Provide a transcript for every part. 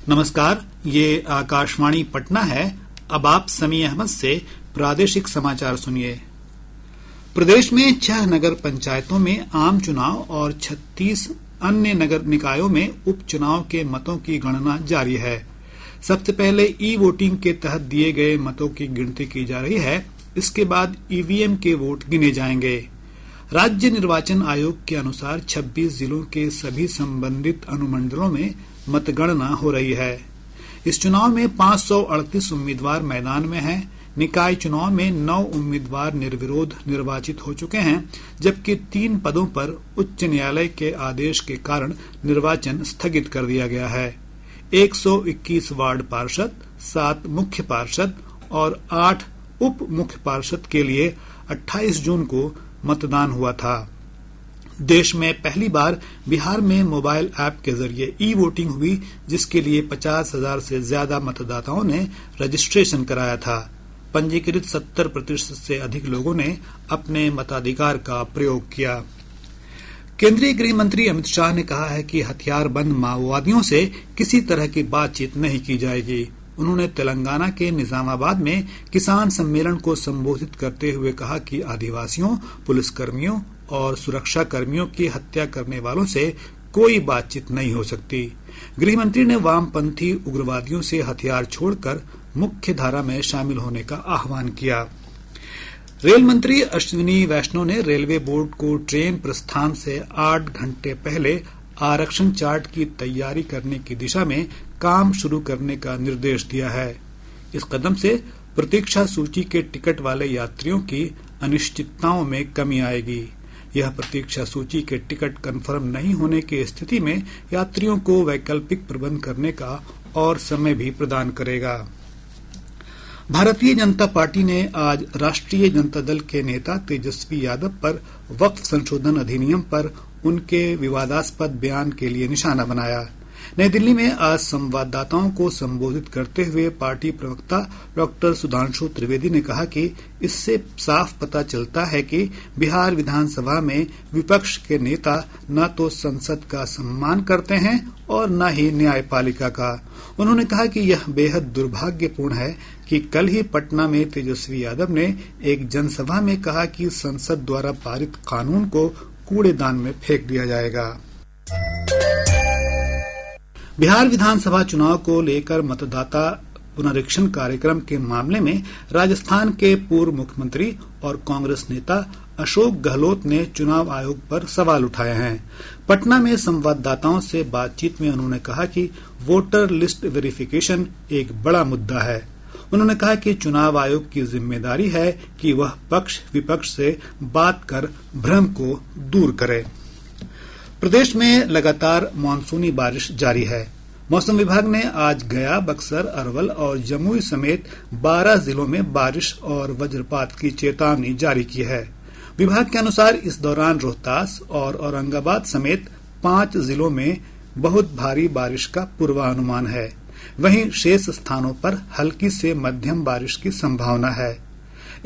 नमस्कार, ये आकाशवाणी पटना है। अब आप समी अहमद से प्रादेशिक समाचार सुनिए। प्रदेश में 6 नगर पंचायतों में आम चुनाव और 36 अन्य नगर निकायों में उपचुनाव के मतों की गणना जारी है। सबसे पहले ई वोटिंग के तहत दिए गए मतों की गिनती की जा रही है। इसके बाद ईवीएम के वोट गिने जाएंगे। राज्य निर्वाचन आयोग के अनुसार 26 जिलों के सभी संबंधित अनुमंडलों में मतगणना हो रही है। इस चुनाव में 538 उम्मीदवार मैदान में हैं। निकाय चुनाव में 9 उम्मीदवार निर्विरोध निर्वाचित हो चुके हैं, जबकि 3 पदों पर उच्च न्यायालय के आदेश के कारण निर्वाचन स्थगित कर दिया गया है। 121 वार्ड पार्षद, 7 मुख्य पार्षद और 8 उप मुख्य पार्षद के लिए 28 जून को मतदान हुआ था। देश में पहली बार बिहार में मोबाइल ऐप के जरिए ई वोटिंग हुई, जिसके लिए 50,000 से ज्यादा मतदाताओं ने रजिस्ट्रेशन कराया था। पंजीकृत 70% से अधिक लोगों ने अपने मताधिकार का प्रयोग किया। केंद्रीय गृह मंत्री अमित शाह ने कहा है कि हथियारबंद माओवादियों से किसी तरह की बातचीत नहीं की जाएगी। उन्होंने तेलंगाना के निजामाबाद में किसान सम्मेलन को संबोधित करते हुए कहा कि आदिवासियों, पुलिसकर्मियों और सुरक्षा कर्मियों की हत्या करने वालों से कोई बातचीत नहीं हो सकती। गृहमंत्री ने वामपंथी उग्रवादियों से हथियार छोड़कर मुख्य धारा में शामिल होने का आह्वान किया। रेल मंत्री अश्विनी वैष्णव ने रेलवे बोर्ड को ट्रेन प्रस्थान से 8 घंटे पहले आरक्षण चार्ट की तैयारी करने की दिशा में काम शुरू करने का निर्देश दिया है। इस कदम से प्रतीक्षा सूची के टिकट वाले यात्रियों की अनिश्चितताओं में कमी आएगी। यह प्रतीक्षा सूची के टिकट कंफर्म नहीं होने की स्थिति में यात्रियों को वैकल्पिक प्रबंध करने का और समय भी प्रदान करेगा। भारतीय जनता पार्टी ने आज राष्ट्रीय जनता दल के नेता तेजस्वी यादव पर वक्फ संशोधन अधिनियम पर उनके विवादास्पद बयान के लिए निशाना बनाया। नई दिल्ली में आज संवाददाताओं को संबोधित करते हुए पार्टी प्रवक्ता डॉक्टर सुधांशु त्रिवेदी ने कहा कि इससे साफ पता चलता है कि बिहार विधानसभा में विपक्ष के नेता न तो संसद का सम्मान करते हैं और न ही न्यायपालिका का। उन्होंने कहा कि यह बेहद दुर्भाग्यपूर्ण है कि कल ही पटना में तेजस्वी यादव ने एक जनसभा में कहा कि संसद द्वारा पारित कानून को कूड़ेदान में फेंक दिया जाएगा। बिहार विधानसभा चुनाव को लेकर मतदाता पुनरीक्षण कार्यक्रम के मामले में राजस्थान के पूर्व मुख्यमंत्री और कांग्रेस नेता अशोक गहलोत ने चुनाव आयोग पर सवाल उठाए हैं। पटना में संवाददाताओं से बातचीत में उन्होंने कहा कि वोटर लिस्ट वेरिफिकेशन एक बड़ा मुद्दा है। उन्होंने कहा कि चुनाव आयोग की जिम्मेदारी है कि वह पक्ष विपक्ष से बात कर भ्रम को दूर करे। प्रदेश में लगातार मानसूनी बारिश जारी है। मौसम विभाग ने आज गया, बक्सर, अरवल और जमुई समेत 12 जिलों में बारिश और वज्रपात की चेतावनी जारी की है। विभाग के अनुसार इस दौरान रोहतास और औरंगाबाद समेत 5 जिलों में बहुत भारी बारिश का पूर्वानुमान है। वहीं शेष स्थानों पर हल्की से मध्यम बारिश की संभावना है।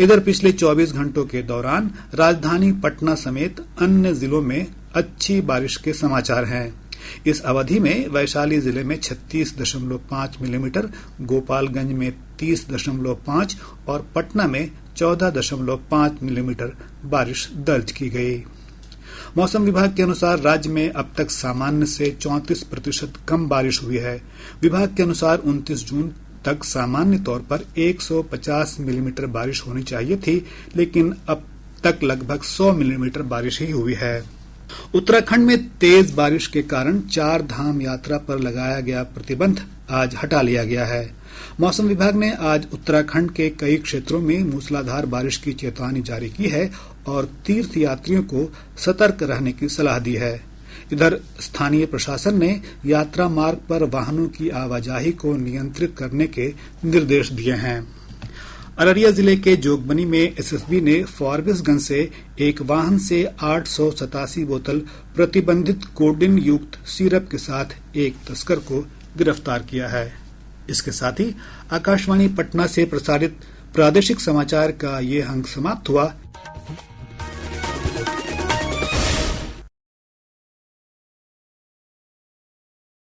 इधर पिछले 24 घंटों के दौरान राजधानी पटना समेत अन्य जिलों में अच्छी बारिश के समाचार हैं। इस अवधि में वैशाली जिले में 36.5 मिलीमीटर, गोपालगंज में 30.5 और पटना में 14.5 मिलीमीटर बारिश दर्ज की गई। मौसम विभाग के अनुसार राज्य में अब तक सामान्य से 34% कम बारिश हुई है। विभाग के अनुसार 29 जून तक सामान्य तौर पर 150 मिलीमीटर बारिश होनी चाहिए थी, लेकिन अब तक लगभग 100 मिलीमीटर बारिश ही हुई है। उत्तराखंड में तेज बारिश के कारण 4 धाम यात्रा पर लगाया गया प्रतिबंध आज हटा लिया गया है। मौसम विभाग ने आज उत्तराखंड के कई क्षेत्रों में मूसलाधार बारिश की चेतावनी जारी की है और तीर्थ यात्रियों को सतर्क रहने की सलाह दी है। इधर स्थानीय प्रशासन ने यात्रा मार्ग पर वाहनों की आवाजाही को नियंत्रित करने के निर्देश दिए हैं। अररिया जिले के जोगबनी में एसएसबी ने फॉरबिसगंज से एक वाहन से 887 बोतल प्रतिबंधित कोडिन युक्त सिरप के साथ एक तस्कर को गिरफ्तार किया है। इसके साथ ही आकाशवाणी पटना से प्रसारित प्रादेशिक समाचार का ये अंक समाप्त हुआ।